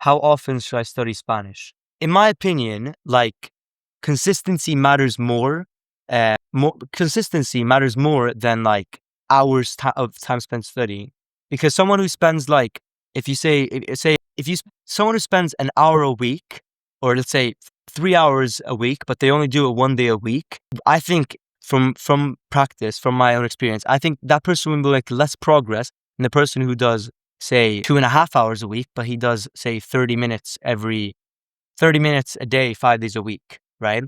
how often should I study Spanish? In my opinion, like consistency matters more. Consistency matters more than like hours of time spent studying. Because someone who spends like, if you say, if you someone who spends an hour a week, or let's say 3 hours a week, but they only do it 1 day a week, I think from practice, from my own experience, I think that person will make less progress than the person who does, say, 2.5 hours a week, but he does, say, 30 minutes a day, 5 days a week, right?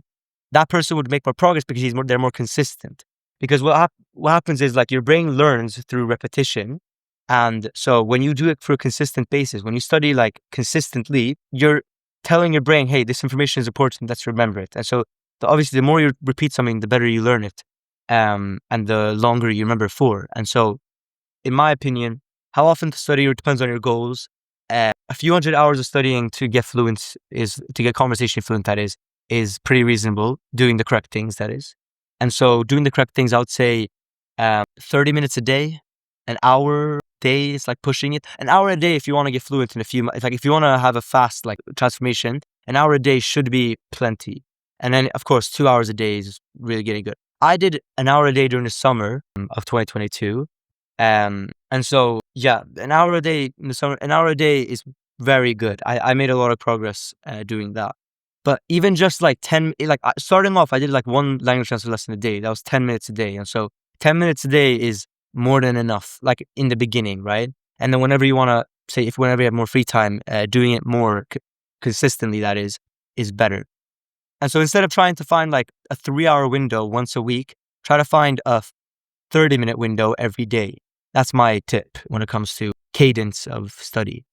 That person would make more progress because they're more consistent. Because what happens is like your brain learns through repetition. And so when you do it for a consistent basis, when you study like consistently, you're telling your brain, hey, this information is important, let's remember it. And so obviously the more you repeat something, the better you learn it. And the longer you remember for. And so in my opinion, how often to study depends on your goals. A few hundred hours of studying to get conversation fluent, that is pretty reasonable, doing the correct things, that is. And so doing the correct things, I would say 30 minutes a day, an hour a day is like pushing it. An hour a day if you want to get fluent in a few months, like if you want to have a fast like transformation, an hour a day should be plenty. And then of course 2 hours a day is really getting good. I did an hour a day during the summer of 2022. And so, yeah, an hour a day in the summer, an hour a day is very good. I made a lot of progress doing that. But even just like starting off, I did like one language transfer lesson a day. That was 10 minutes a day. And so 10 minutes a day is more than enough, like in the beginning, right? And then whenever you want to say, whenever you have more free time, doing it more consistently, that is better. And so instead of trying to find like a 3-hour window once a week, try to find a 30-minute window every day. That's my tip when it comes to cadence of study.